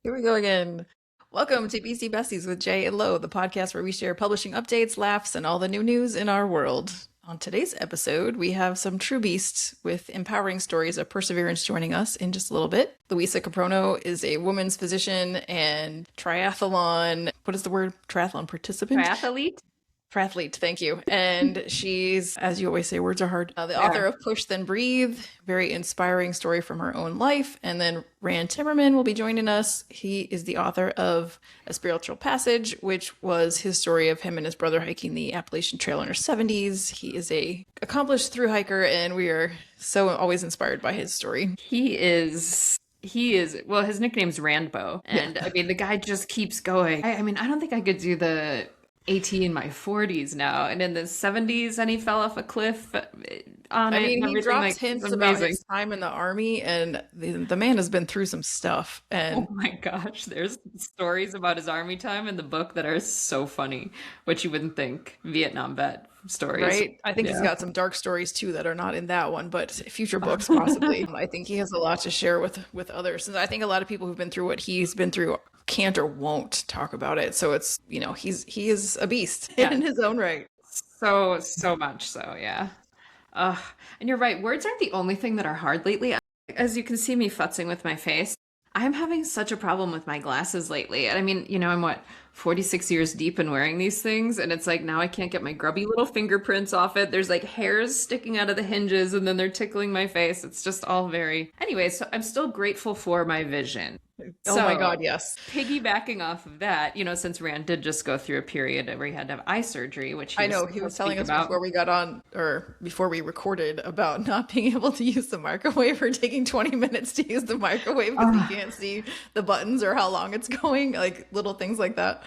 Here we go again. Welcome to BC Besties with Jay and Lo, the podcast where we share publishing updates, laughs, and all the new news in our world. On today's episode, we have some true beasts with empowering stories of perseverance joining us in just a little bit. Luissa Kiprono is a women's physician and triathlon, what is the word? Triathlon participant? Triathlete? Triathlete, thank you. And she's, as you always say, words are hard, the author of Push Then Breathe, very inspiring story from her own life. And then Rand Timmerman will be joining us. He is the author of A Spiritual Passage, which was his story of him and his brother hiking the Appalachian Trail in their 70s. He is a accomplished thru hiker, and we are so always inspired by his story. He is, well, his nickname's Randbo. And I mean, the guy just keeps going. I mean, I don't think I could do the AT in my 40s now. And in the 70s, and he fell off a cliff on it. I mean, he drops like, hints about his time in the army, and the man has been through some stuff. And oh my gosh, there's stories about his army time in the book that are so funny, which you wouldn't think. Vietnam vet stories. Right? I think he's got some dark stories too that are not in that one, but future books possibly. I think he has a lot to share with others. And I think a lot of people who've been through what he's been through can't or won't talk about it. So it's, he is a beast in his own right. So much so, yeah. And you're right, words aren't the only thing that are hard lately. As you can see me futzing with my face, I'm having such a problem with my glasses lately. And I mean, I'm 46 years deep in wearing these things, and it's like now I can't get my grubby little fingerprints off it. There's like hairs sticking out of the hinges, and then they're tickling my face. It's just all very... Anyway, so I'm still grateful for my vision. Oh my God, yes. Piggybacking off of that, since Rand did just go through a period where he had to have eye surgery, which I know he was telling us before we got on, or before we recorded, about not being able to use the microwave or taking 20 minutes to use the microwave because he can't see the buttons or how long it's going, like little things like that.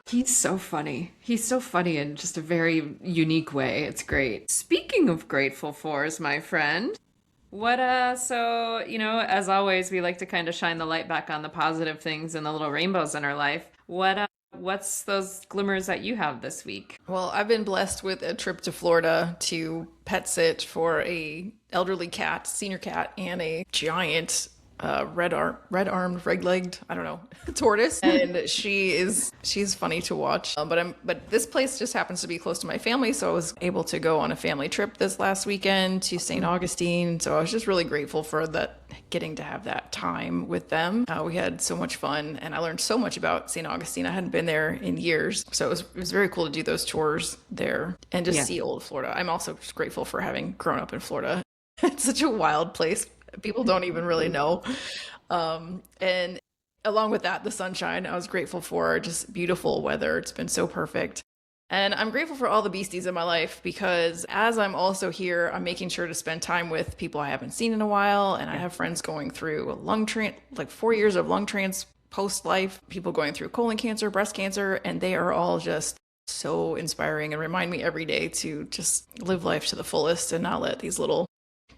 He's so funny. He's so funny in just a very unique way. It's great. Speaking of grateful fors, my friend, as always, we like to kind of shine the light back on the positive things and the little rainbows in our life. What's those glimmers that you have this week? Well, I've been blessed with a trip to Florida to pet sit for a elderly cat, senior cat, and a giant red-armed, red-legged, I don't know, tortoise. And she's funny to watch. But this place just happens to be close to my family, so I was able to go on a family trip this last weekend to St. Augustine. So I was just really grateful for that, getting to have that time with them. We had so much fun, and I learned so much about St. Augustine. I hadn't been there in years, so it was very cool to do those tours there and just see old Florida. I'm also just grateful for having grown up in Florida. It's such a wild place. People don't even really know. And along with that, the sunshine, I was grateful for just beautiful weather. It's been so perfect. And I'm grateful for all the beasties in my life because as I'm also here, I'm making sure to spend time with people I haven't seen in a while. And I have friends going through like 4 years of lung trans post-life, people going through colon cancer, breast cancer, and they are all just so inspiring and remind me every day to just live life to the fullest and not let these little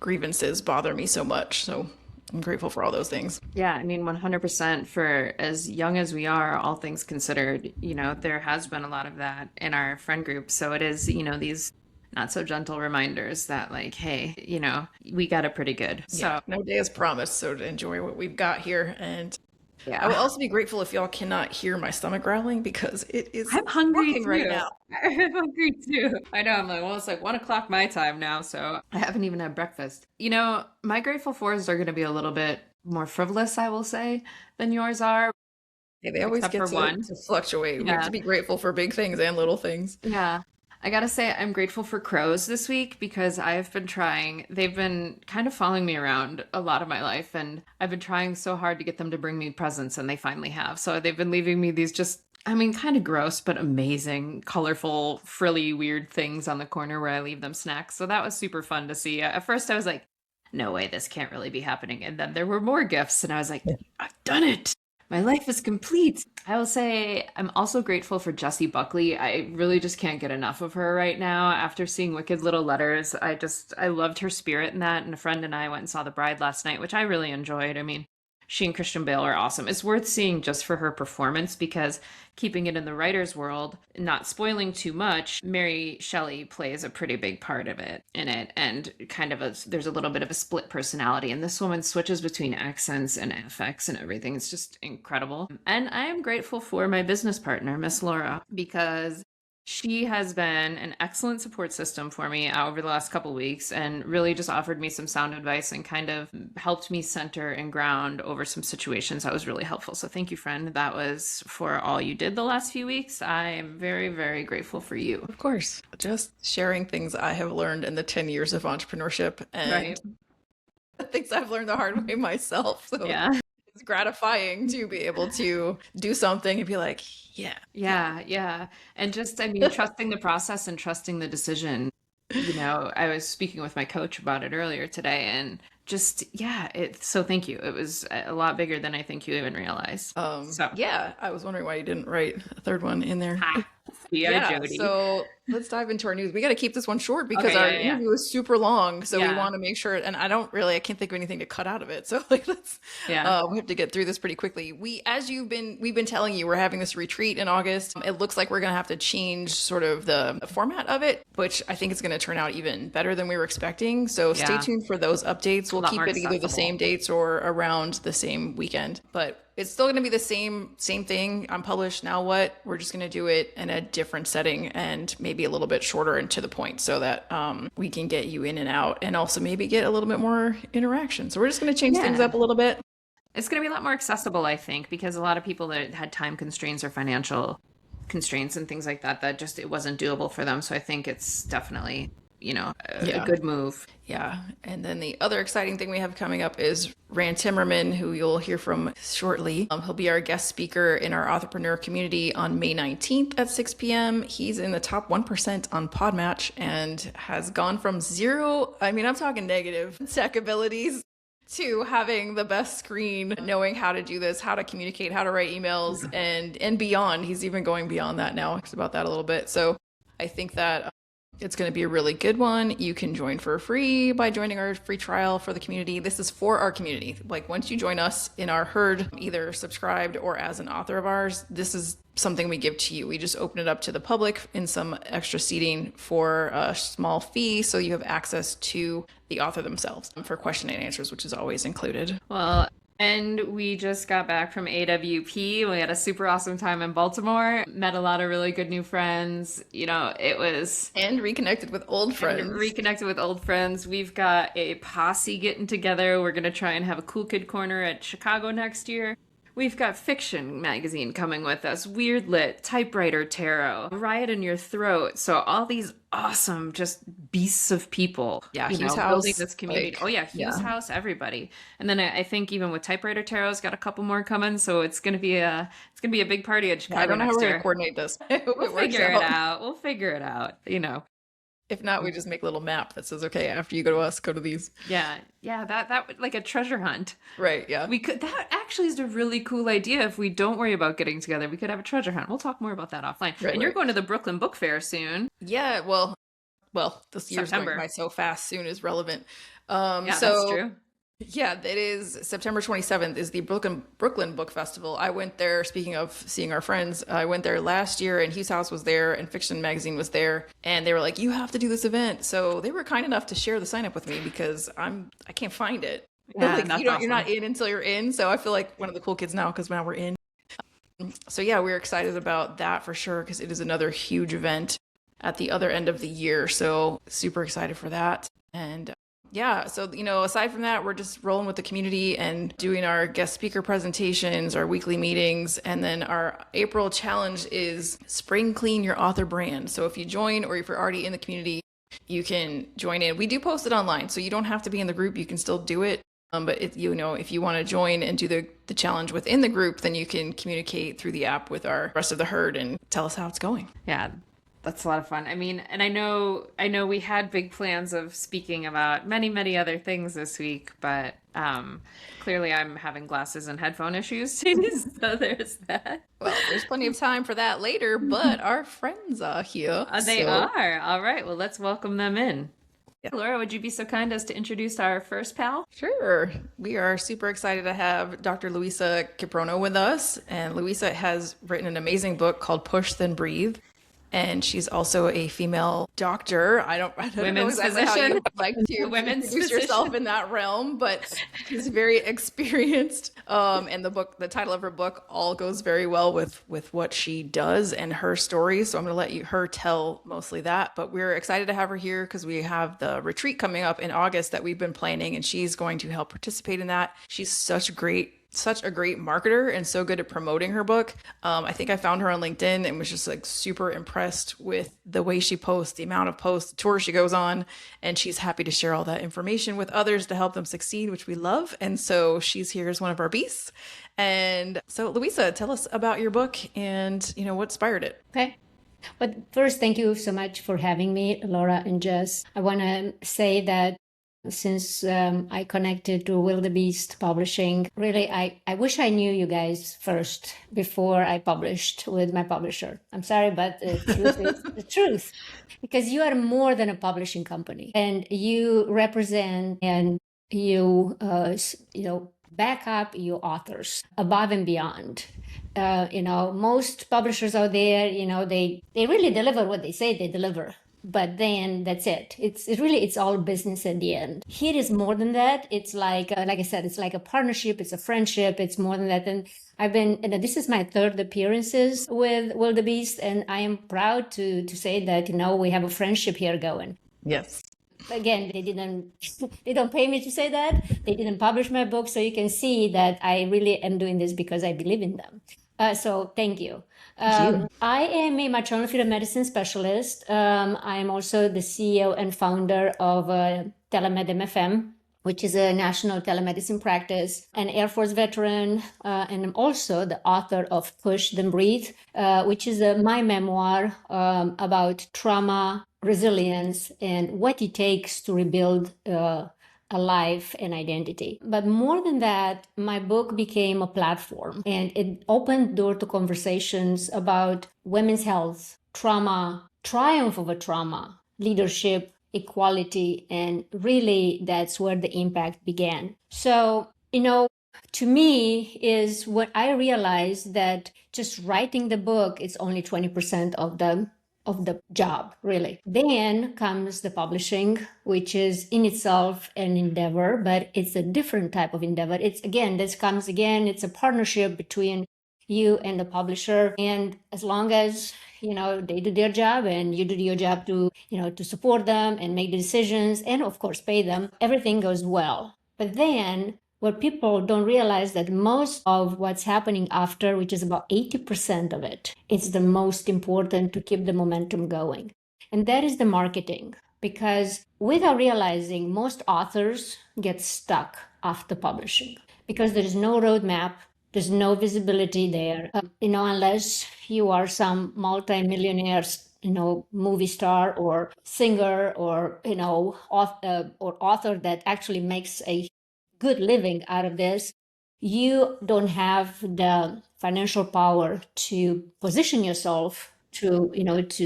grievances bother me so much. So I'm grateful for all those things. Yeah, I mean, 100% for as young as we are, all things considered, there has been a lot of that in our friend group. So it is, these not so gentle reminders that like, hey, we got it pretty good. Yeah, so no day is promised. So to enjoy what we've got here. And yeah. I will also be grateful if y'all cannot hear my stomach growling because it is I'm hungry too. right now. I'm hungry too. I know. I'm like, well, it's like 1:00 my time now, so I haven't even had breakfast. My grateful fors are going to be a little bit more frivolous, I will say, than yours are. Yeah, they always get to fluctuate. Yeah. We have to be grateful for big things and little things. Yeah. I gotta say, I'm grateful for crows this week because I've been trying. They've been kind of following me around a lot of my life, and I've been trying so hard to get them to bring me presents, and they finally have. So they've been leaving me these kind of gross, but amazing, colorful, frilly, weird things on the corner where I leave them snacks. So that was super fun to see. At first, I was like, no way, this can't really be happening. And then there were more gifts, and I was like, I've done it. My life is complete. I will say I'm also grateful for Jessie Buckley. I really just can't get enough of her right now. After seeing Wicked Little Letters, I loved her spirit in that. And a friend and I went and saw The Bride last night, which I really enjoyed. I mean, She and Christian Bale are awesome. It's worth seeing just for her performance because keeping it in the writer's world, not spoiling too much, Mary Shelley plays a pretty big part of it in it, and kind of there's a little bit of a split personality. And this woman switches between accents and affects and everything. It's just incredible. And I am grateful for my business partner, Miss Laura, because she has been an excellent support system for me over the last couple weeks and really just offered me some sound advice and kind of helped me center and ground over some situations. That was really helpful. So thank you, friend. That was for all you did the last few weeks. I am very, very grateful for you. Of course, just sharing things I have learned in the 10 years of entrepreneurship and things I've learned the hard way myself. So Yeah. it's gratifying to be able to do something and be like, Yeah. And just, I mean, trusting the process and trusting the decision. I was speaking with my coach about it earlier today and just, so thank you. It was a lot bigger than I think you even realize. I was wondering why you didn't write a third one in there. Jody. So let's dive into our news. We got to keep this one short because our interview is super long. So we want to make sure, and I can't think of anything to cut out of it. So we have to get through this pretty quickly. We've been telling you, we're having this retreat in August. It looks like we're going to have to change sort of the format of it, which I think it's going to turn out even better than we were expecting. So stay tuned for those updates. We'll keep it either the same dates or around the same weekend, but it's still going to be the same thing. I'm published. Now what? We're just going to do it in a different setting and maybe a little bit shorter and to the point so that we can get you in and out and also maybe get a little bit more interaction. So we're just going to change things up a little bit. It's going to be a lot more accessible, I think, because a lot of people that had time constraints or financial constraints and things like that just it wasn't doable for them. So I think it's definitely a good move. Yeah. And then the other exciting thing we have coming up is Rand Timmerman, who you'll hear from shortly. He'll be our guest speaker in our entrepreneur community on May 19th at 6 p.m. He's in the top 1% on Podmatch and has gone from zero, I'm talking negative tech abilities, to having the best screen, knowing how to do this, how to communicate, how to write emails, and beyond. He's even going beyond that now. It's about that a little bit. So I think that it's going to be a really good one. You can join for free by joining our free trial for the community. This is for our community. Like once you join us in our herd, either subscribed or as an author of ours, this is something we give to you. We just open it up to the public in some extra seating for a small fee. So you have access to the author themselves for question and answers, which is always included. Well, and we just got back from AWP. We had a super awesome time in Baltimore. Met a lot of really good new friends. It was... And reconnected with old friends. We've got a posse getting together. We're going to try and have a Cool Kid Corner at Chicago next year. We've got Fiction magazine coming with us, Weird Lit, Typewriter Tarot, Riot in Your Throat. So all these awesome just beasts of people. Yeah, Hughes House. Building this community. Hughes House, everybody. And then I think even with Typewriter Tarot's got a couple more coming. So it's gonna be a big party at Chicago. I don't know next how we're year. gonna coordinate this. We'll figure it out. If not, we just make a little map that says, okay, after you go to us, go to these. Yeah, that like a treasure hunt. Right, yeah. That actually is a really cool idea. If we don't worry about getting together, we could have a treasure hunt. We'll talk more about that offline. Right, and you're going to the Brooklyn Book Fair soon. Yeah, well, this year's going by so fast. Soon is relevant. That's true. Yeah, it is September 27th is the Brooklyn Book Festival. I went there, speaking of seeing our friends, I went there last year and Hughes House was there and Fiction Magazine was there. And they were like, you have to do this event. So they were kind enough to share the sign up with me because I can't find it. Yeah, you're not in until you're in. So I feel like one of the cool kids now because now we're in. So yeah, we're excited about that for sure because it is another huge event at the other end of the year. So super excited for that. And yeah, so, aside from that, we're just rolling with the community and doing our guest speaker presentations, our weekly meetings. And then our April challenge is spring clean your author brand. So if you join or if you're already in the community, you can join in. We do post it online, so you don't have to be in the group. You can still do it. But if you want to join and do the challenge within the group, then you can communicate through the app with our rest of the herd and tell us how it's going. Yeah. That's a lot of fun. And I know we had big plans of speaking about many, many other things this week, but clearly I'm having glasses and headphone issues too, so there's that. Well, there's plenty of time for that later, but our friends are here. They are. All right. Well, let's welcome them in. Laura, would you be so kind as to introduce our first pal? Sure. We are super excited to have Dr. Luissa Kiprono with us. And Luissa has written an amazing book called Push Then Breathe. And she's also a female doctor. I don't know Women's exactly how physician. you like to Women's introduce physician. yourself in that realm, but she's very experienced. And the title of her book all goes very well with what she does and her story. So I'm going to let her tell mostly that. But we're excited to have her here because we have the retreat coming up in August that we've been planning, and she's going to help participate in that. She's such a great marketer and so good at promoting her book. I think I found her on LinkedIn and was just like super impressed with the way she posts, the amount of posts, the tours she goes on, and she's happy to share all that information with others to help them succeed, which we love. And so she's here as one of our beasts. And so Luissa, tell us about your book and what inspired it. Okay. But first, thank you so much for having me, Laura and Jess. I want to say that since I connected to Wildebeest Publishing, really, I wish I knew you guys first before I published with my publisher. I'm sorry, but the truth is the truth. Because you are more than a publishing company. And you represent and you, back up your authors above and beyond. Most publishers out there, they really deliver what they say they deliver. But then that's it. It's all business at the end. Here is more than that. It's like I said, it's like a partnership. It's a friendship. It's more than that. And this is my third appearances with Wildebeest, and I am proud to say that we have a friendship here going. Yes. Again, they don't pay me to say that. They didn't publish my book, so you can see that I really am doing this because I believe in them. So thank you. I am a maternal fetal medicine specialist. I am also the CEO and founder of Telemed MFM, which is a national telemedicine practice, an Air Force veteran, and I'm also the author of Push Then Breathe, which is my memoir about trauma, resilience, and what it takes to rebuild a life and identity. But more than that, my book became a platform, and it opened door to conversations about women's health, trauma, triumph over trauma, leadership, equality, and really that's where the impact began. So, to me is what I realized that just writing the book is only 20% of the job, really. Then comes the publishing, which is in itself an endeavor, but it's a different type of endeavor. It's a partnership between you and the publisher. And as long as, they do their job and you do your job to support them and make the decisions and of course pay them, everything goes well. But then what people don't realize that most of what's happening after, which is about 80% of it, it's the most important to keep the momentum going. And that is the marketing. Because without realizing, most authors get stuck after publishing because there is no roadmap. There's no visibility there, unless you are some multi-millionaire, movie star or singer or, author that actually makes a good living out of this. You don't have the financial power to position yourself to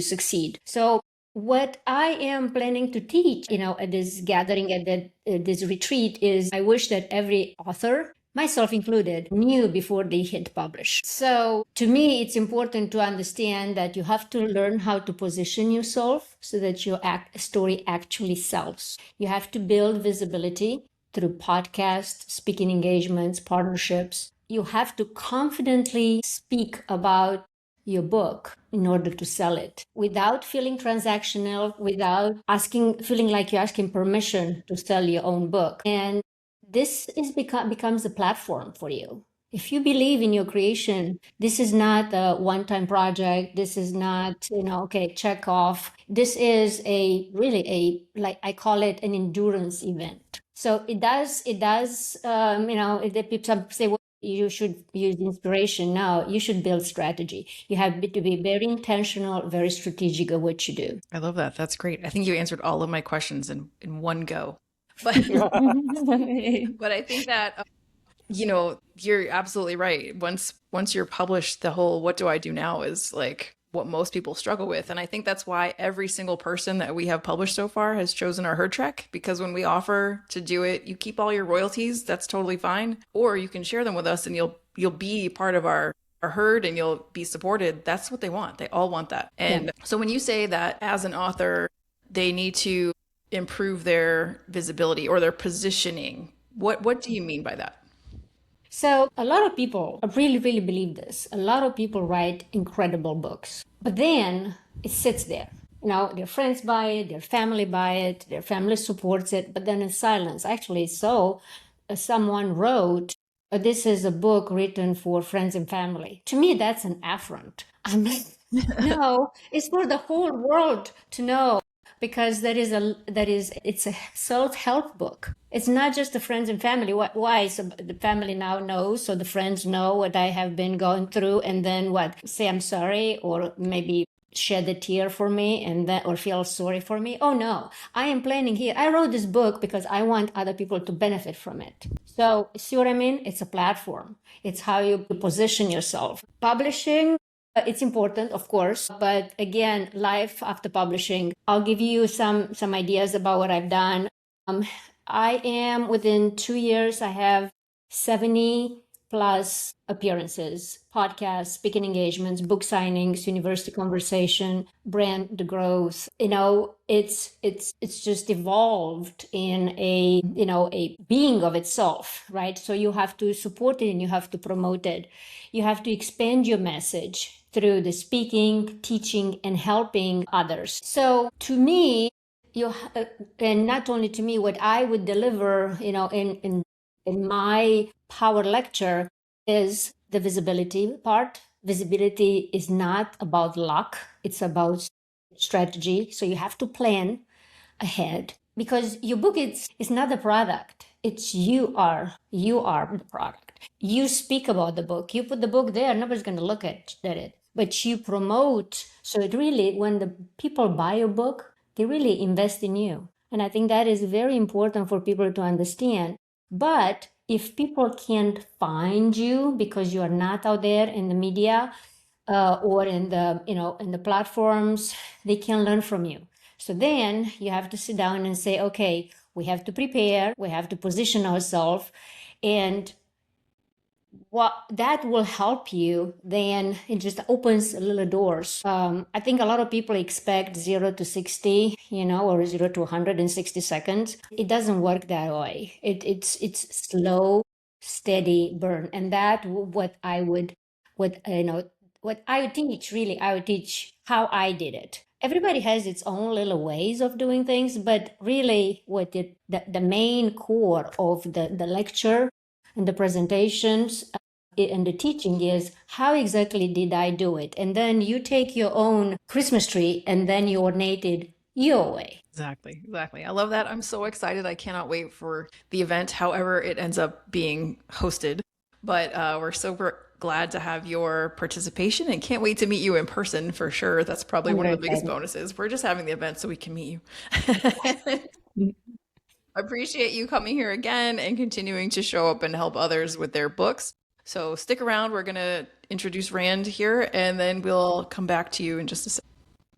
succeed. So what I am planning to teach, at this gathering, at this retreat is I wish that every author, myself included, knew before they hit publish. So to me, it's important to understand that you have to learn how to position yourself so that your story actually sells. You have to build visibility through podcasts, speaking engagements, partnerships. You have to confidently speak about your book in order to sell it without feeling transactional, without feeling like you're asking permission to sell your own book. And this becomes a platform for you. If you believe in your creation, this is not a one-time project. This is not, check off. This is like I call it an endurance event. So it does, some say, well, you should use inspiration. No, you should build strategy. You have to be very intentional, very strategic of what you do. I love that. That's great. I think you answered all of my questions in one go. But I think that you're absolutely right. Once you're published, the whole "what do I do now" is like what most people struggle with. And I think that's why every single person that we have published so far has chosen our herd trek, because when we offer to do it, you keep all your royalties, that's totally fine, or you can share them with us and you'll be part of our herd and you'll be supported. That's what they want. They all want that. And so when you say that as an author, they need to improve their visibility or their positioning, what do you mean by that? So a lot of people really, really believe this. A lot of people write incredible books, but then it sits there. You know, their friends buy it, their family buy it, their family supports it, but then in silence. Actually, someone wrote, this is a book written for friends and family. To me, that's an affront. I'm like, no, it's for the whole world to know, because it's a self-help book. It's not just the friends and family. Why? So the family now knows, so the friends know what I have been going through, and then say I'm sorry, or maybe shed a tear for me, and then or feel sorry for me. Oh no, I am planning here. I wrote this book because I want other people to benefit from it. So see what I mean? It's a platform. It's how you position yourself. Publishing, it's important, of course, but again, life after publishing. I'll give you some ideas about what I've done. I am, within 2 years, I have 70 plus appearances, podcasts, speaking engagements, book signings, university conversation, brand growth. You know, it's just evolved in a being of itself, right? So you have to support it and you have to promote it. You have to expand your message through the speaking, teaching, and helping others. So to me, and not only to me, what I would deliver, in my power lecture is the visibility part. Visibility is not about luck, it's about strategy. So you have to plan ahead, because your book is not the product. It's you are the product. You speak about the book, you put the book there, nobody's going to look at it, but you promote. So it really, when the people buy your book, they really invest in you. And I think that is very important for people to understand. But if people can't find you because you are not out there in the media, or in the platforms, they can learn from you. So then you have to sit down and say, okay, we have to prepare, we have to position ourselves, and what that will help you, then it just opens little doors. I think a lot of people expect 0 to 60, or 0 to 100 in 60 seconds. It doesn't work that way. It's slow, steady burn. And that what I would teach, really, I would teach how I did it. Everybody has its own little ways of doing things, but really what the main core of the lecture and the presentations and the teaching is, how exactly did I do it? And then you take your own Christmas tree and then you ornate it your way. Exactly. I love that. I'm so excited. I cannot wait for the event, however it ends up being hosted. But we're super glad to have your participation and can't wait to meet you in person for sure. That's probably one of the biggest bonuses. We're just having the event so we can meet you. Appreciate you coming here again and continuing to show up and help others with their books. So stick around. We're going to introduce Rand here, and then we'll come back to you in just a second.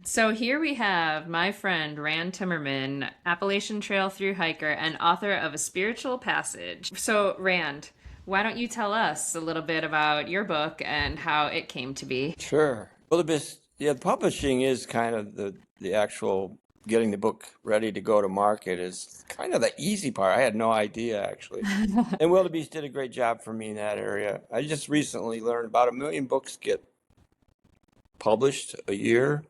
So here we have my friend Rand Timmerman, Appalachian Trail through hiker and author of A Spiritual Passage. So Rand, why don't you tell us a little bit about your book and how it came to be? Sure. Well, the publishing is kind of the actual getting the book ready to go to market is kind of the easy part. I had no idea, actually. And Wildebeest did a great job for me in that area. I just recently learned about 1 million books get published a year,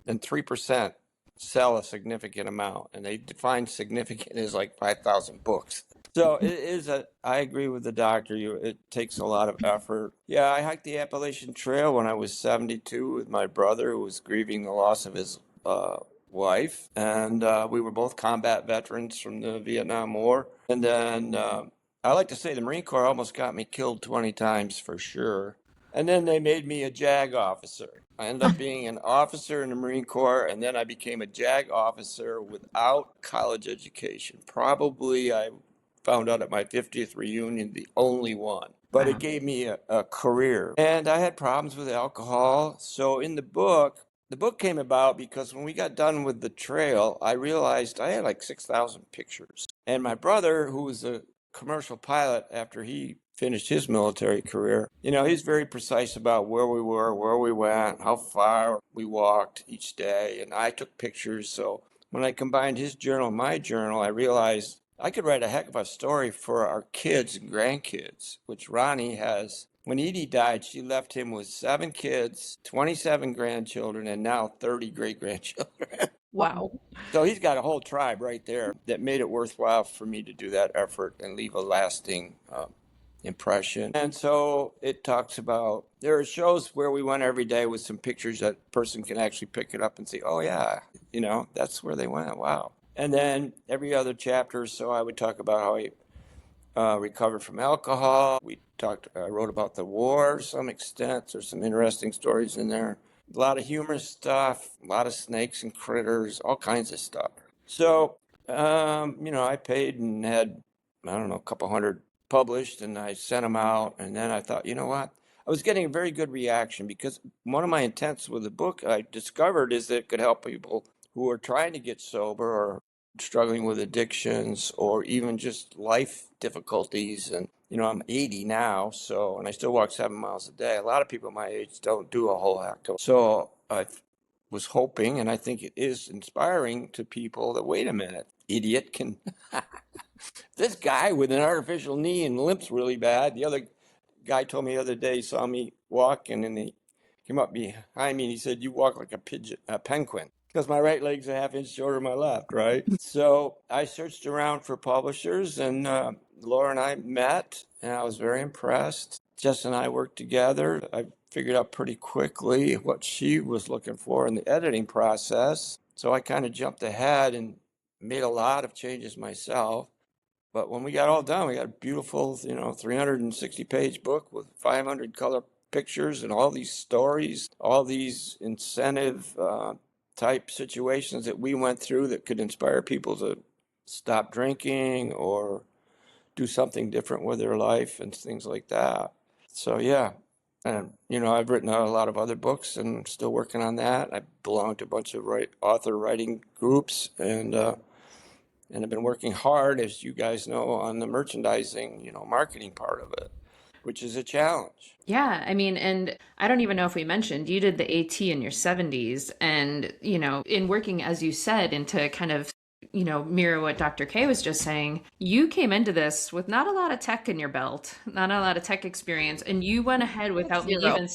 and 3% sell a significant amount. And they define significant as like 5,000 books. So it is I agree with the doctor. It takes a lot of effort. Yeah, I hiked the Appalachian Trail when I was 72 with my brother, who was grieving the loss of his wife. And we were both combat veterans from the Vietnam War. And then I like to say the Marine Corps almost got me killed 20 times for sure. And then they made me a JAG officer. I ended up being an officer in the Marine Corps, and then I became a JAG officer without college education. Probably I found out at my 50th reunion, the only one. but Wow. it gave me a career. And I had problems with alcohol. So in the book came about because when we got done with the trail, I realized I had like 6,000 pictures. And my brother, who was a commercial pilot after he finished his military career, he's very precise about where we were, where we went, how far we walked each day. And I took pictures. So when I combined his journal and my journal, I realized I could write a heck of a story for our kids and grandkids, which Ronnie has. When Edie died, she left him with 7 kids, 27 grandchildren, and now 30 great grandchildren. Wow. So he's got a whole tribe right there that made it worthwhile for me to do that effort and leave a lasting impression. And so it talks about, there are shows where we went every day with some pictures that person can actually pick it up and say, oh yeah, that's where they went. Wow. And then every other chapter, so I would talk about how I recovered from alcohol. I wrote about the war to some extent. There's some interesting stories in there. A lot of humorous stuff, a lot of snakes and critters, all kinds of stuff. So, I paid and had, I don't know, a couple hundred published, and I sent them out. And then I thought, you know what? I was getting a very good reaction because one of my intents with the book I discovered is that it could help people who are trying to get sober or struggling with addictions or even just life difficulties. And, I'm 80 now, and I still walk 7 miles a day. A lot of people my age don't do a whole heck of. So I was hoping, and I think it is inspiring to people that, wait a minute, idiot can, this guy with an artificial knee and limps really bad. The other guy told me the other day, he saw me walking and he came up behind me and he said, you walk like a penguin. Because my right leg's a half inch shorter than my left, right? So I searched around for publishers, and Laura and I met, and I was very impressed. Jess and I worked together. I figured out pretty quickly what she was looking for in the editing process. So I kind of jumped ahead and made a lot of changes myself. But when we got all done, we got a beautiful, 360-page book with 500 color pictures and all these stories, all these incentive type situations that we went through that could inspire people to stop drinking or do something different with their life and things like that. So yeah, and I've written a lot of other books and still working on that. I belong to a bunch of author writing groups, and I've been working hard, as you guys know, on the merchandising, marketing part of it, which is a challenge. Yeah, I mean, and I don't even know if we mentioned you did the AT in your 70s, and in working, as you said, into kind of mirror what Dr. K was just saying, you came into this with not a lot of tech in your belt, not a lot of tech experience, and you went ahead without me Zero.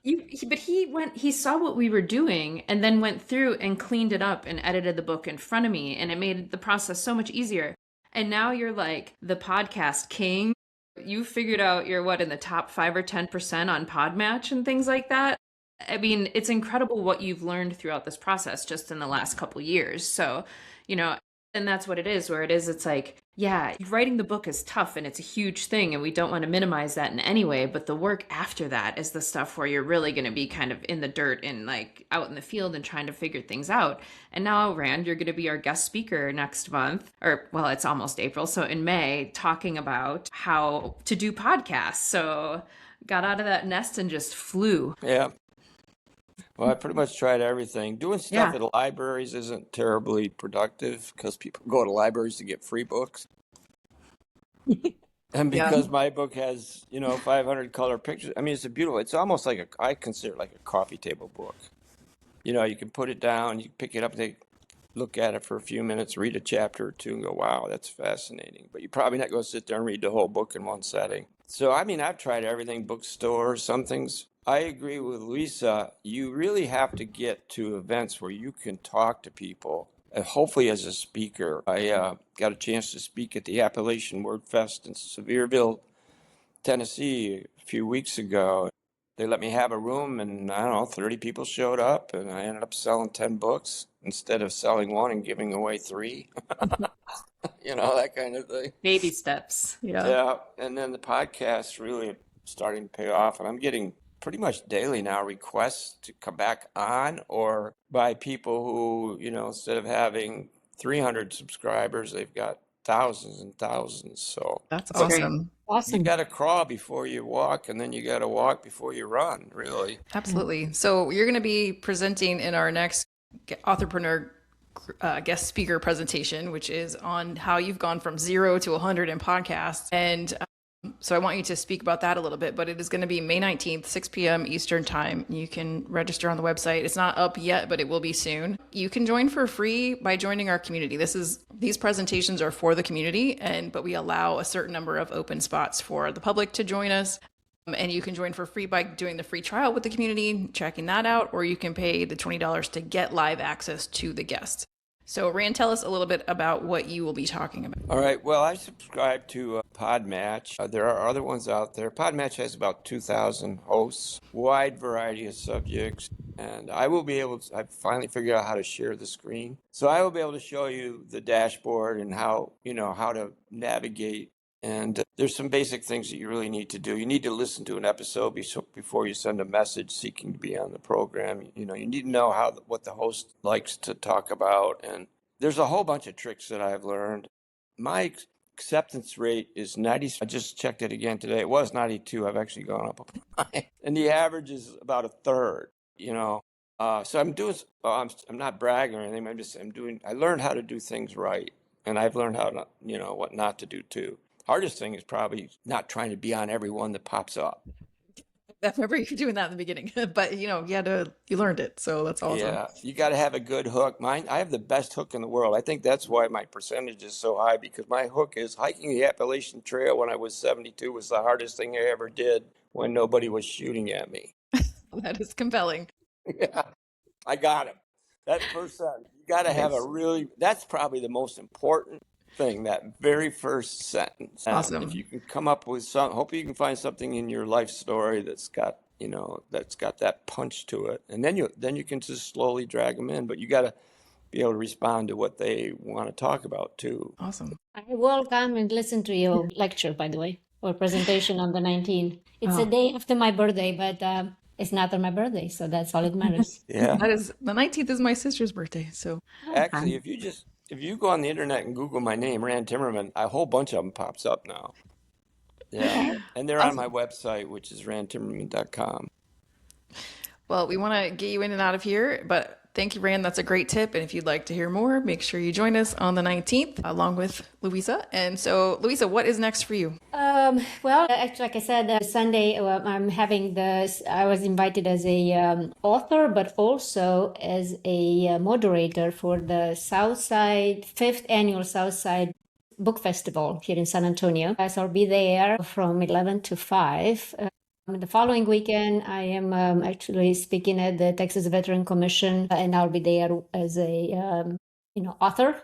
even but he saw what we were doing and then went through and cleaned it up and edited the book in front of me, and it made the process so much easier. And now you're like the podcast king. You figured out you're in the top 5 or 10% on Podmatch and things like that. I mean, it's incredible what you've learned throughout this process just in the last couple years. So, and that's what it is, where it's like, yeah, writing the book is tough and it's a huge thing, and we don't want to minimize that in any way. But the work after that is the stuff where you're really going to be kind of in the dirt and like out in the field and trying to figure things out. And now, Rand, you're going to be our guest speaker next month, or well, it's almost April. So in May, talking about how to do podcasts. So got out of that nest and just flew. Yeah. Well, I pretty much tried everything. Doing stuff Yeah. at libraries isn't terribly productive because people go to libraries to get free books. And Yeah. because my book has, 500 color pictures, I mean, it's almost like I consider it like a coffee table book. You can put it down, you pick it up, look at it for a few minutes, read a chapter or two and go, wow, that's fascinating. But you're probably not going to sit there and read the whole book in one setting. So, I mean, I've tried everything, bookstores, some things. I agree with Luissa. You really have to get to events where you can talk to people, hopefully as a speaker. I got a chance to speak at the Appalachian Word Fest in Sevierville, Tennessee a few weeks ago. They let me have a room, and I don't know, 30 people showed up, and I ended up selling 10 books instead of selling one and giving away 3. That kind of thing. Baby steps. Yeah. Yeah, and then the podcast really starting to pay off, and I'm getting pretty much daily now requests to come back on, or by people who, instead of having 300 subscribers, they've got thousands and thousands. So That's It's great. awesome. you Awesome. got to crawl before you walk, and then you got to walk before you run, really. Absolutely. So you're going to be presenting in our next Authorpreneur guest speaker presentation, which is on how you've gone from 0 to 100 in podcasts. And so I want you to speak about that a little bit, but it is going to be May 19th, 6 p.m. Eastern time. You can register on the website. It's not up yet, but it will be soon. You can join for free by joining our community. These presentations are for the community, but we allow a certain number of open spots for the public to join us. And you can join for free by doing the free trial with the community, checking that out, or you can pay the $20 to get live access to the guests. So, Rand, tell us a little bit about what you will be talking about. All right. Well, I subscribe to Podmatch. There are other ones out there. Podmatch has about 2,000 hosts, wide variety of subjects. And I finally figured out how to share the screen. So I will be able to show you the dashboard and how to navigate. And there's some basic things that you really need to do. You need to listen to an episode before you send a message seeking to be on the program. You need to know what the host likes to talk about. And there's a whole bunch of tricks that I've learned. My acceptance rate is 90. I just checked it again today. It was 92. I've actually gone up a point. And the average is about a third, So I'm not bragging or anything. I learned how to do things right. And I've learned how to, what not to do too. Hardest thing is probably not trying to be on every one that pops up. I remember you doing that in the beginning, but you learned it, so that's awesome. Yeah, you got to have a good hook. I have the best hook in the world. I think that's why my percentage is so high, because my hook is hiking the Appalachian Trail when I was 72 was the hardest thing I ever did when nobody was shooting at me. That is compelling. Yeah, I got him. That first sentence, you got to have that's probably the most important thing, that very first sentence. Awesome. If you can come up with hopefully you can find something in your life story that's got that punch to it, and then you can just slowly drag them in. But you got to be able to respond to what they want to talk about too. Awesome. I will come and listen to your lecture, by the way, or presentation on the 19th. It's a day after my birthday, but it's not on my birthday, so that's all that matters. Yeah, The 19th is my sister's birthday, so actually, if you go on the internet and Google my name, Rand Timmerman, a whole bunch of them pops up now. Yeah, and they're on my website, which is randtimmerman.com. well, we want to get you in and out of here, but thank you, Rand. That's a great tip. And if you'd like to hear more, make sure you join us on the 19th along with Luissa. And so, Luissa, what is next for you? Well, actually, like I said, Sunday, I'm having I was invited as a author, but also as a moderator for the 5th annual Southside Book Festival here in San Antonio. So I'll be there from 11 to 5. The following weekend, I am actually speaking at the Texas Veteran Commission, and I'll be there as a author.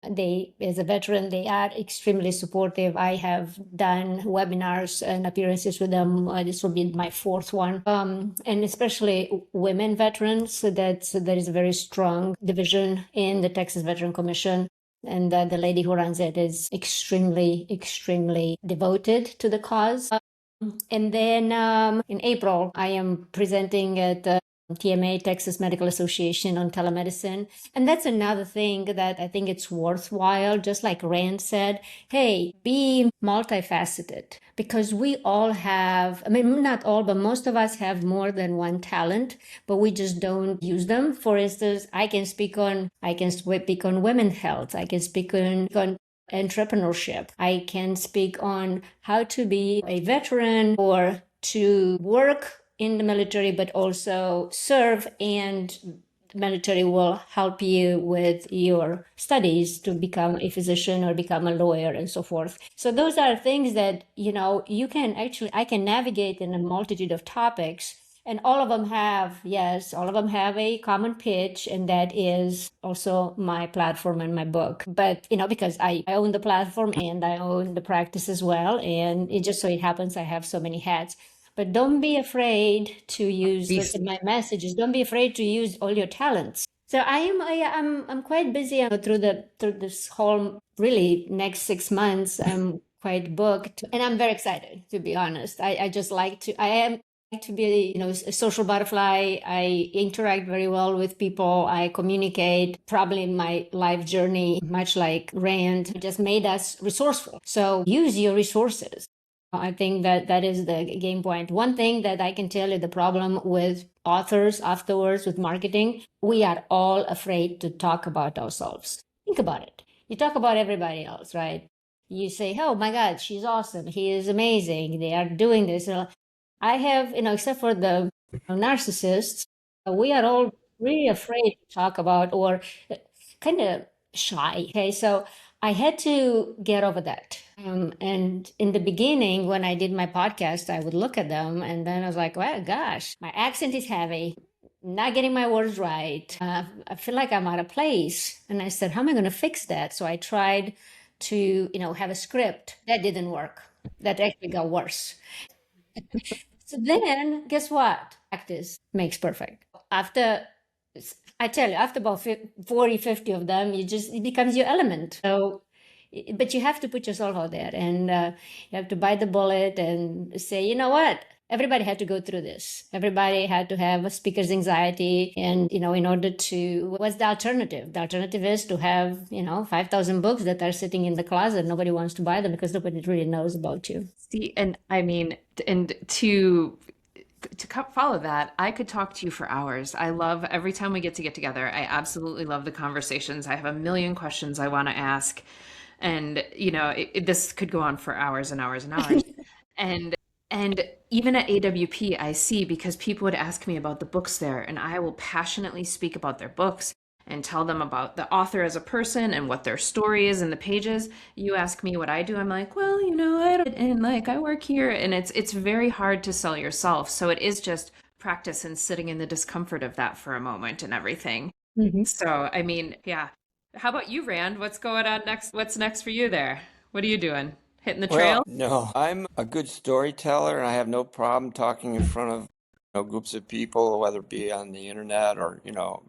As a veteran, they are extremely supportive. I have done webinars and appearances with them. This will be my 4th one, and especially women veterans. There is a very strong division in the Texas Veteran Commission. And the lady who runs it is extremely, extremely devoted to the cause. And then in April, I am presenting at TMA, Texas Medical Association, on telemedicine. And that's another thing that I think it's worthwhile, just like Rand said, hey, be multifaceted, because we all have, not all, but most of us have more than one talent, but we just don't use them. For instance, I can speak on women's health. I can speak on entrepreneurship. I can speak on how to be a veteran or to work in the military, but also serve, and the military will help you with your studies to become a physician or become a lawyer and so forth. So those are things that, I can navigate in a multitude of topics. And all of them have a common pitch, and that is also my platform and my book. But, because I own the platform and I own the practice as well, and it just so it happens I have so many hats. But don't be afraid to use my messages. Don't be afraid to use all your talents. So I'm quite busy through this whole really next 6 months. I'm quite booked, and I'm very excited, to be honest. I just like to. to be, a social butterfly. I interact very well with people. I communicate. Probably in my life journey, much like Rand, just made us resourceful. So use your resources. I think that is the game point. One thing that I can tell you, the problem with authors afterwards with marketing, we are all afraid to talk about ourselves. Think about it. You talk about everybody else, right? You say, oh my God, she's awesome. He is amazing. They are doing this. I have, except for the narcissists, we are all really afraid to talk about or kind of shy. Okay. So I had to get over that. And in the beginning, when I did my podcast, I would look at them and then I was like, well, gosh, my accent is heavy, not getting my words right. I feel like I'm out of place. And I said, how am I going to fix that? So I tried to, have a script. That didn't work. That actually got worse. So then, guess what? Practice makes perfect. After, I tell you, after about 40, 50 of them, it becomes your element. So, but you have to put yourself out there and you have to bite the bullet and say, you know what? Everybody had to go through this. Everybody had to have a speaker's anxiety. And, in order to, what's the alternative? The alternative is to have, 5,000 books that are sitting in the closet. Nobody wants to buy them because nobody really knows about you. See, and I mean, and to follow that, I could talk to you for hours. I love every time we get together. I absolutely love the conversations. I have a million questions I want to ask. And, this could go on for hours and hours and hours. And even at AWP, I see, because people would ask me about the books there, and I will passionately speak about their books and tell them about the author as a person and what their story is in the pages. You ask me what I do, I'm like, well, I don't, and like I work here, and it's very hard to sell yourself. So it is just practice and sitting in the discomfort of that for a moment and everything. Mm-hmm. So, I mean, yeah. How about you, Rand? What's going on next? What's next for you there? What are you doing? Hitting the trail? Well, no, I'm a good storyteller and I have no problem talking in front of groups of people, whether it be on the internet or,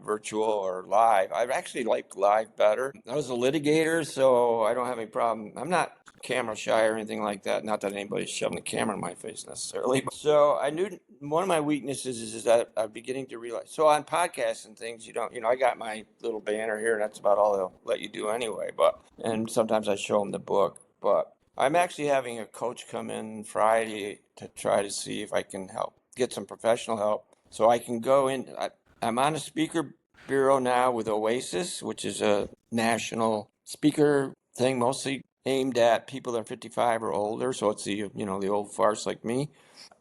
virtual or live. I actually like live better. I was a litigator, so I don't have any problem. I'm not camera shy or anything like that. Not that anybody's shoving a camera in my face necessarily. So I knew one of my weaknesses is that I'm beginning to realize. So on podcasts and things, I got my little banner here, and that's about all they'll let you do anyway. And sometimes I show them the book, but I'm actually having a coach come in Friday to try to see if I can help get some professional help so I can go in. I'm on a speaker bureau now with Oasis, which is a national speaker thing, mostly aimed at people that are 55 or older. So it's the old farts like me.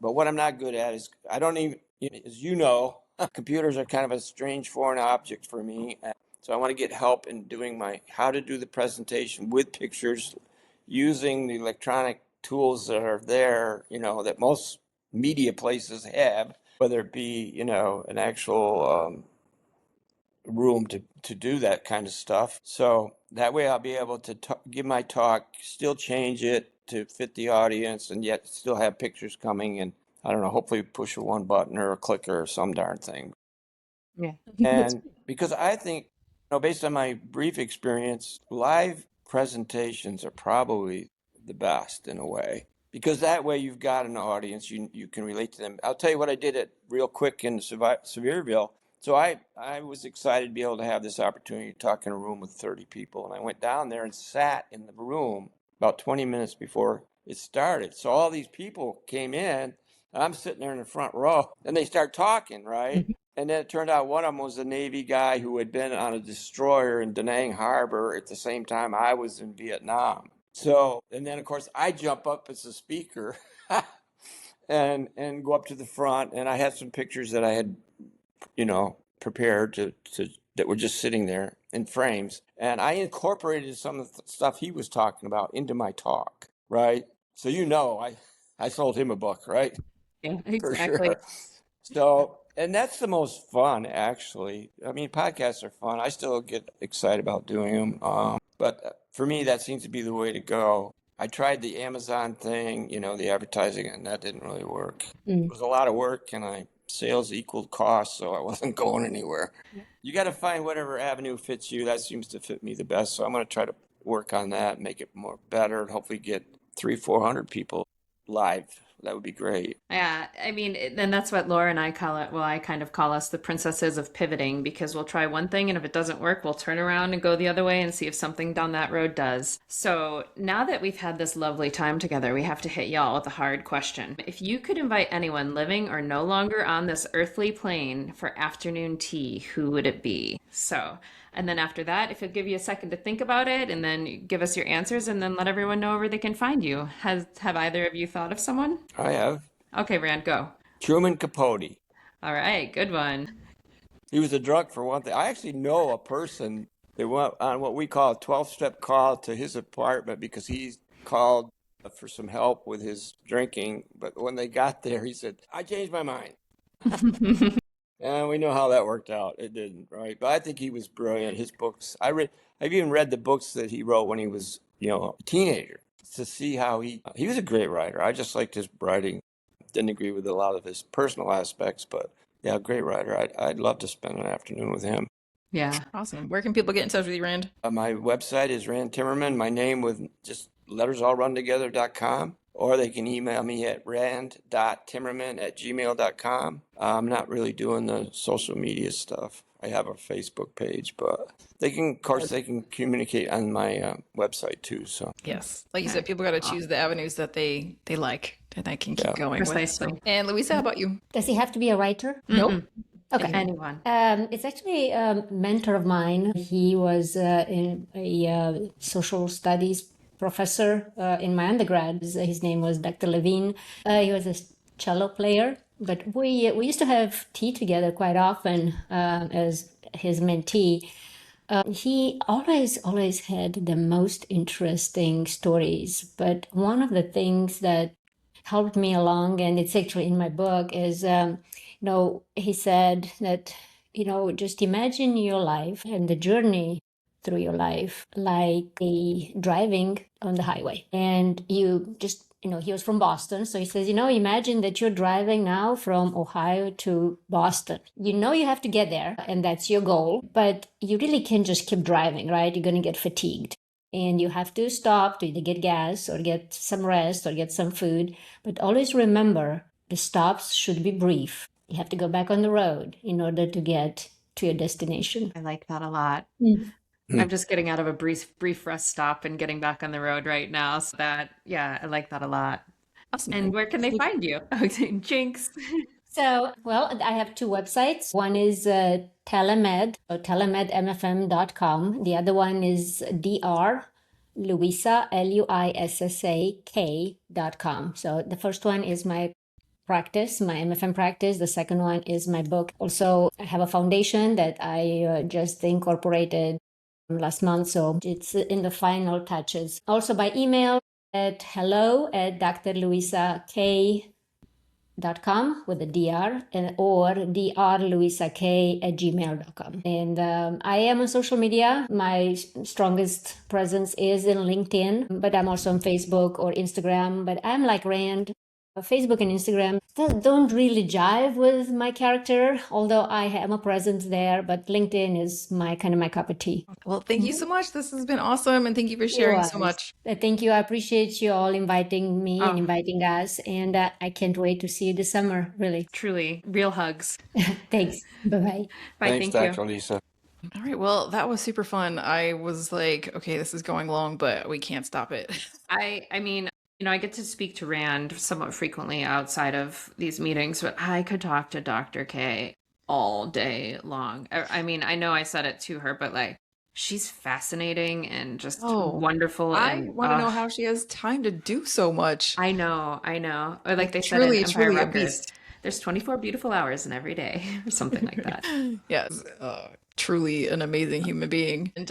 But what I'm not good at is I don't even, as computers are kind of a strange foreign object for me. So I want to get help in doing how to do the presentation with pictures, using the electronic tools that are there, that most media places have, whether it be, an actual room to do that kind of stuff. So that way I'll be able to give my talk, still change it to fit the audience, and yet still have pictures coming and, I don't know, hopefully push a one button or a clicker or some darn thing. Yeah. And because I think, based on my brief experience, live presentations are probably the best in a way, because that way you've got an audience, you can relate to them. I'll tell you what I did real quick in Sevierville. So I was excited to be able to have this opportunity to talk in a room with 30 people. And I went down there and sat in the room about 20 minutes before it started. So all these people came in, and I'm sitting there in the front row, and they start talking, right? And then it turned out one of them was a Navy guy who had been on a destroyer in Da Nang Harbor at the same time I was in Vietnam. So, and then of course I jump up as a speaker and go up to the front, and I had some pictures that I had, prepared to that were just sitting there in frames, and I incorporated some of the stuff he was talking about into my talk, right? So I sold him a book, right? Yeah, For exactly. sure. So, and that's the most fun, actually. I mean, podcasts are fun. I still get excited about doing them. But for me, that seems to be the way to go. I tried the Amazon thing, the advertising, and that didn't really work. It was a lot of work, and sales equaled cost, so I wasn't going anywhere. You got to find whatever avenue fits you. That seems to fit me the best. So I'm going to try to work on that, make it more better, and hopefully get 300-400 people live that would be great. Yeah, I mean, and that's what Laura and I call it. Well, I kind of call us the princesses of pivoting because we'll try one thing and if it doesn't work, we'll turn around and go the other way and see if something down that road does. So now that we've had this lovely time together, we have to hit y'all with a hard question. If you could invite anyone living or no longer on this earthly plane for afternoon tea, who would it be? So, and then after that, if you'll give you a second to think about it and then give us your answers and then let everyone know where they can find you. Have either of you thought of someone? I have. Okay, Rand, go. Truman Capote. All right, good one. He was a drunk for one thing. I actually know a person that went on what we call a 12-step call to his apartment because he called for some help with his drinking. But when they got there, he said, I changed my mind. And we know how that worked out. It didn't, right? But I think he was brilliant. His books, I've even read the books that he wrote when he was, a teenager to see how he was a great writer. I just liked his writing. Didn't agree with a lot of his personal aspects, but yeah, great writer. I'd love to spend an afternoon with him. Yeah. Awesome. Where can people get in touch with you, Rand? My website is Rand Timmerman, my name with just letters all run together.com. Or they can email me at rand.timmerman@gmail.com. I'm not really doing the social media stuff. I have a Facebook page, but they can communicate on my website too. So Yes. Like you said, people got to choose the avenues that they like and they can keep going Precisely. with. So. And Luissa, how about you? Does he have to be a writer? Nope. Okay. Anyone. It's actually a mentor of mine. He was in a social studies professor in my undergrad. His name was Dr. Levine. He was a cello player, but we used to have tea together quite often as his mentee. He always had the most interesting stories. But one of the things that helped me along, and it's actually in my book, is he said that just imagine your life and the journey through your life like a driving on the highway, and you just he was from Boston, so he says, imagine that you're driving now from Ohio to Boston. You have to get there, and that's your goal, but you really can't just keep driving, right? You're going to get fatigued, and you have to stop to either get gas or get some rest or get some food. But always remember, the stops should be brief. You have to go back on the road in order to get to your destination. I like that a lot. I'm just getting out of a brief rest stop and getting back on the road right now. So I like that a lot. Awesome. And where can they find you? Jinx. So, I have two websites. One is Telemed, so telemedmfm.com. The other one is Luissa, LUISSAK.com. So the first one is my practice, my MFM practice. The second one is my book. Also, I have a foundation that I just incorporated last month, so it's in the final touches. Also by email at hello@drluissak.com with a dr, or drluissak@gmail.com. And I am on social media. My strongest presence is in LinkedIn, but I'm also on Facebook or Instagram. But I'm like Rand. Facebook and Instagram don't really jive with my character, although I am a presence there, but LinkedIn is my cup of tea. Well, thank you so much. This has been awesome, and thank you for sharing so much. Thank you. I appreciate you all inviting me and inviting us, and I can't wait to see you this summer, really. Truly, real hugs. Thanks. Bye-bye. Bye, Thanks, thank Dr. you. Lisa. All right. Well, that was super fun. I was like, okay, this is going long, but we can't stop it. I mean, I get to speak to Rand somewhat frequently outside of these meetings, but I could talk to Dr. K all day long. I mean, I know I said it to her, but she's fascinating and just wonderful. I want to know how she has time to do so much. I know. Or like they said in Empire Records, there's 24 beautiful hours in every day or something like that. Yes. Truly an amazing human being. And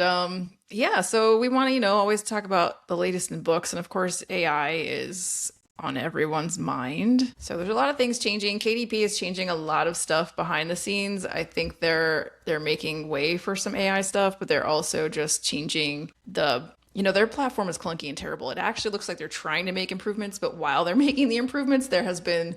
so we want to, always talk about the latest in books. And of course, AI is on everyone's mind. So there's a lot of things changing. KDP is changing a lot of stuff behind the scenes. I think they're making way for some AI stuff, but they're also just changing their platform is clunky and terrible. It actually looks like they're trying to make improvements, but while they're making the improvements, there has been,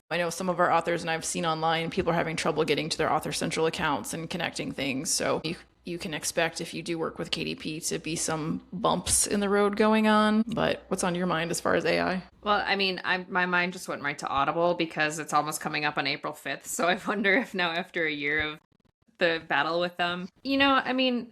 I know some of our authors, and I've seen online, people are having trouble getting to their Author Central accounts and connecting things. So you can expect if you do work with KDP to be some bumps in the road going on. But what's on your mind as far as AI? Well, I mean, my mind just went right to Audible because it's almost coming up on April 5th. So I wonder if now, after a year of the battle with them, I mean,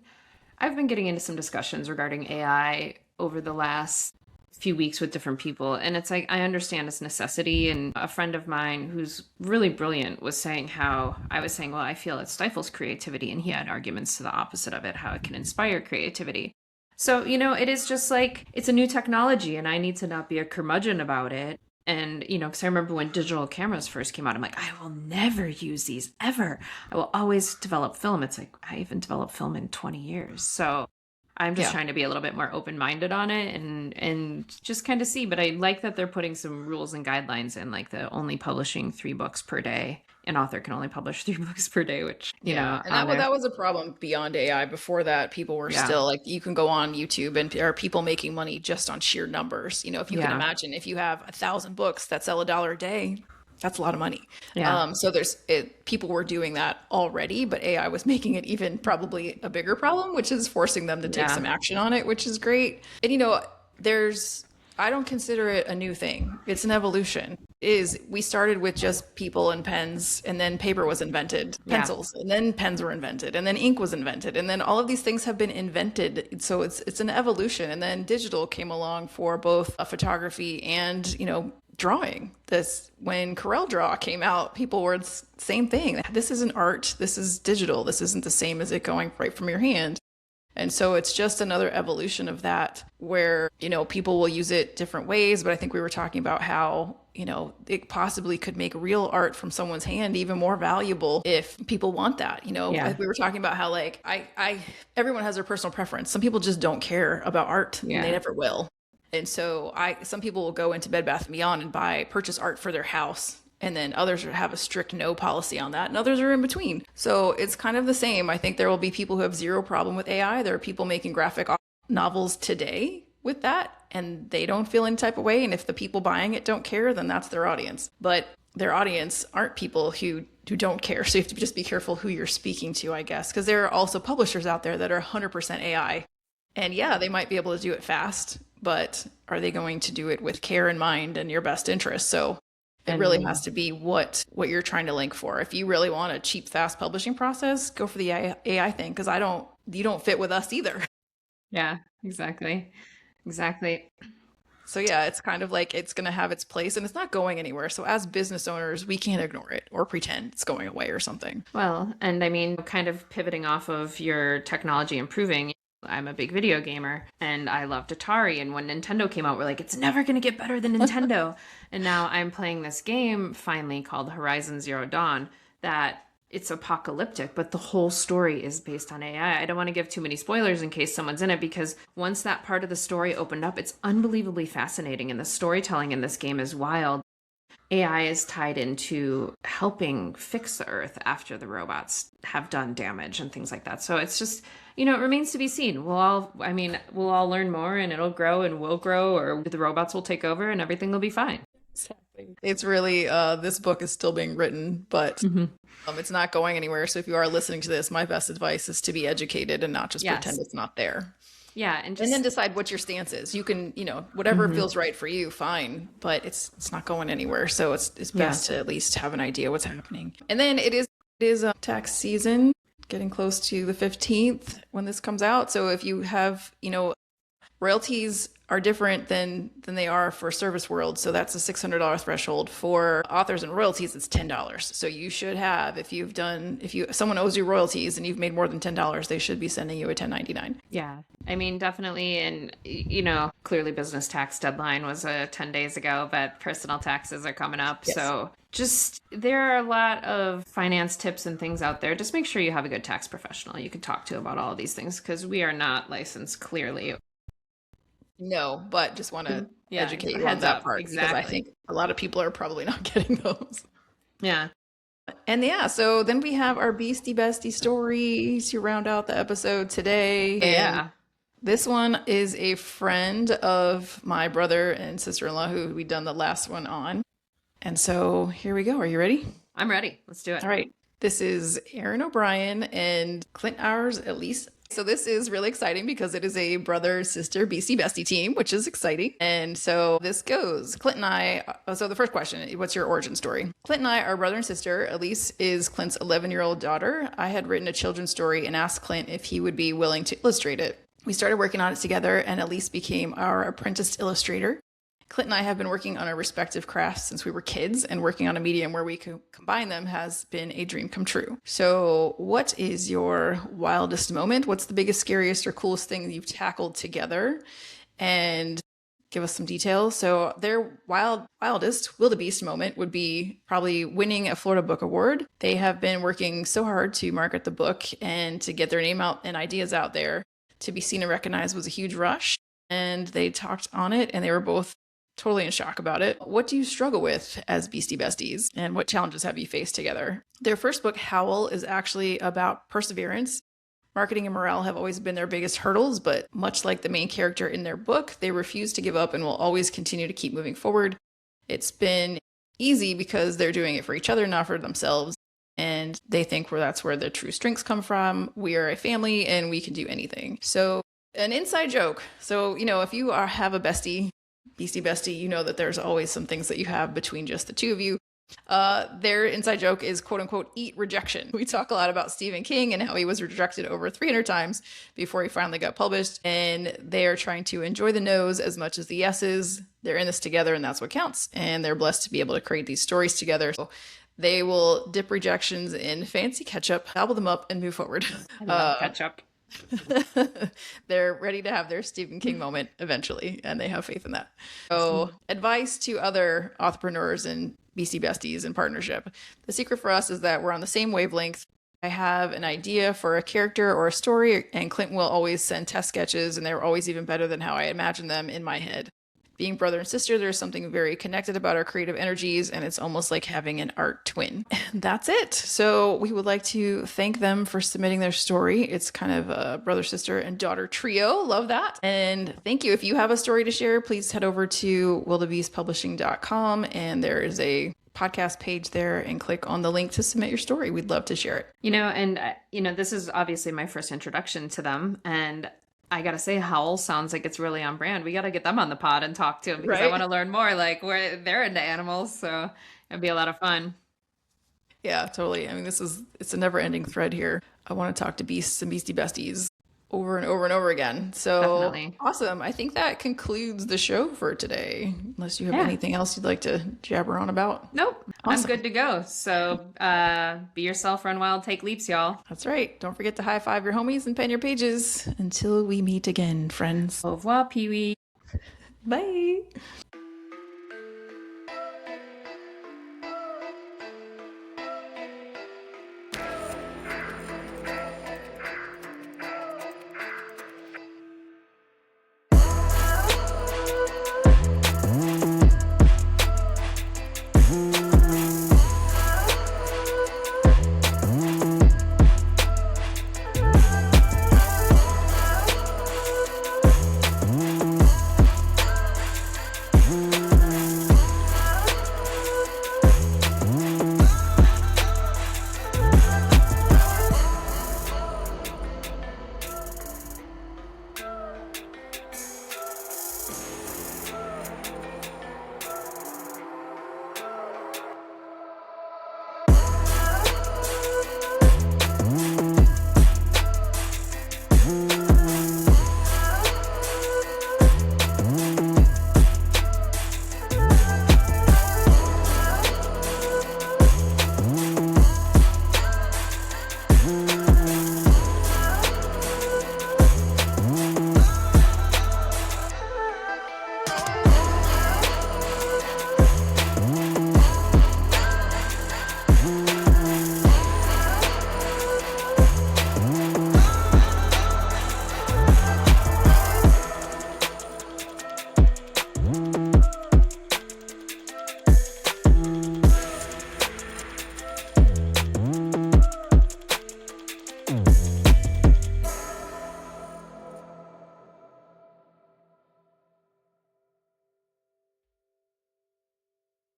I've been getting into some discussions regarding AI over the last few weeks with different people, and it's like, I understand its necessity. And a friend of mine who's really brilliant was saying how I was saying, well, I feel it stifles creativity, and he had arguments to the opposite of it, how it can inspire creativity. So, it is just like, it's a new technology, and I need to not be a curmudgeon about it. And, because I remember when digital cameras first came out, I'm like, I will never use these ever. I will always develop film. It's like, I haven't developed film in 20 years. So I'm just trying to be a little bit more open-minded on it and just kind of see. But I like that they're putting some rules and guidelines in, like the only publishing 3 books per day. An author can only publish 3 books per day, which, and that was a problem beyond AI. Before that, people were still like, you can go on YouTube and there are people making money just on sheer numbers. If you can imagine, if you have 1,000 books that sell $1 a day, that's a lot of money. So people were doing that already, but AI was making it even probably a bigger problem, which is forcing them to take some action on it, which is great. And I don't consider it a new thing. It's an evolution. We started with just people and pens, and then paper was invented, pencils, and then pens were invented, and then ink was invented, and then all of these things have been invented. So it's an evolution. And then digital came along for both photography and drawing. When CorelDRAW came out, people were the same thing. This isn't art. This is digital. This isn't the same as it going right from your hand. And so it's just another evolution of that where, people will use it different ways. But I think we were talking about how, it possibly could make real art from someone's hand even more valuable if people want that. We were talking about how everyone has their personal preference. Some people just don't care about art and they never will. And so some people will go into Bed Bath & Beyond and purchase art for their house. And then others have a strict no policy on that. And others are in between. So it's kind of the same. I think there will be people who have zero problem with AI. There are people making graphic novels today with that, and they don't feel any type of way. And if the people buying it don't care, then that's their audience. But their audience aren't people who don't care. So you have to just be careful who you're speaking to, I guess, because there are also publishers out there that are 100% AI. And they might be able to do it fast, but are they going to do it with care in mind and your best interest? So it really has to be what you're trying to link for. If you really want a cheap, fast publishing process, go for the AI thing, because you don't fit with us either. Yeah, exactly. So it's kind of like it's going to have its place and it's not going anywhere. So as business owners, we can't ignore it or pretend it's going away or something. Well, and I mean, kind of pivoting off of your technology improving, I'm a big video gamer and I loved Atari. And when Nintendo came out, we're like, it's never going to get better than Nintendo. And now I'm playing this game finally called Horizon Zero Dawn that it's apocalyptic, but the whole story is based on AI. I don't want to give too many spoilers in case someone's in it, because once that part of the story opened up, it's unbelievably fascinating. And the storytelling in this game is wild. AI is tied into helping fix the Earth after the robots have done damage and things like that. So it's just, it remains to be seen. We'll all learn more and it'll grow and we'll grow, or the robots will take over and everything will be fine. Exactly. It's really, this book is still being written, but it's not going anywhere. So if you are listening to this, my best advice is to be educated and not just pretend it's not there. Yeah. And then decide what your stance is. You can, whatever feels right for you, fine, but it's not going anywhere. So it's best to at least have an idea what's happening. And then it is tax season, getting close to the 15th when this comes out. So if you have, royalties are different than they are for service world. So that's a $600 threshold. For authors and royalties, it's $10. So you should have, if someone owes you royalties and you've made more than $10, they should be sending you a 1099. Yeah, I mean, definitely. And, clearly business tax deadline was 10 days ago, but personal taxes are coming up. Yes. So there are a lot of finance tips and things out there. Just make sure you have a good tax professional you can talk to about all of these things, because we are not licensed clearly. No, but just want to educate you on that part. Exactly. Because I think a lot of people are probably not getting those. Yeah. And so then we have our Beastie Bestie stories to round out the episode today. Yeah. And this one is a friend of my brother and sister-in-law who we'd done the last one on. And so here we go. Are you ready? I'm ready. Let's do it. All right. This is Aaron O'Brien and Clint Ours, Elise. So this is really exciting because it is a brother-sister BC Bestie team, which is exciting. And so this goes. Clint and I, so the first question, what's your origin story? Clint and I are brother and sister. Elise is Clint's 11-year-old daughter. I had written a children's story and asked Clint if he would be willing to illustrate it. We started working on it together, and Elise became our apprentice illustrator. Clint and I have been working on our respective crafts since we were kids, and working on a medium where we can combine them has been a dream come true. So what is your wildest moment? What's the biggest, scariest, or coolest thing that you've tackled together? And give us some details. So their wildest wildebeest moment would be probably winning a Florida Book Award. They have been working so hard to market the book and to get their name out and ideas out there. To be seen and recognized was a huge rush. And they talked on it, and they were both totally in shock about it. What do you struggle with as Beastie Besties, and what challenges have you faced together? Their first book, Howl, is actually about perseverance. Marketing and morale have always been their biggest hurdles, but much like the main character in their book, they refuse to give up and will always continue to keep moving forward. It's been easy because they're doing it for each other, not for themselves. And they think that's where their true strengths come from. We are a family and we can do anything. So an inside joke. So, if you have a bestie, Beastie Bestie, you know that there's always some things that you have between just the two of you. Their inside joke is quote unquote eat rejection. We talk a lot about Stephen King and how he was rejected over 300 times before he finally got published. And they're trying to enjoy the no's as much as the yeses. They're in this together, and that's what counts. And they're blessed to be able to create these stories together. So they will dip rejections in fancy ketchup, gobble them up, and move forward. I love ketchup. They're ready to have their Stephen King moment eventually, and they have faith in that. So, advice to other entrepreneurs and BC Besties in partnership. The secret for us is that we're on the same wavelength. I have an idea for a character or a story, and Clint will always send test sketches, and they're always even better than how I imagine them in my head. Being brother and sister, there's something very connected about our creative energies, and it's almost like having an art twin. And that's it. So we would like to thank them for submitting their story. It's kind of a brother, sister, and daughter trio. Love that. And thank you. If you have a story to share, please head over to wildebeestpublishing.com, and there is a podcast page there, and click on the link to submit your story. We'd love to share it. This is obviously my first introduction to them, and I gotta say, Howl sounds like it's really on brand. We gotta get them on the pod and talk to them, because I want to learn more. Like, where they're into animals, so it'd be a lot of fun. Yeah, totally. I mean, it's a never-ending thread here. I want to talk to beasts and beastie besties over and over and over again. So Definitely. Awesome. I think that concludes the show for today. Unless you have anything else you'd like to jabber on about. Nope. Awesome. I'm good to go. So be yourself, run wild, take leaps, y'all. That's right. Don't forget to high five your homies and pen your pages. Until we meet again, friends. Au revoir, Pee-wee. Bye.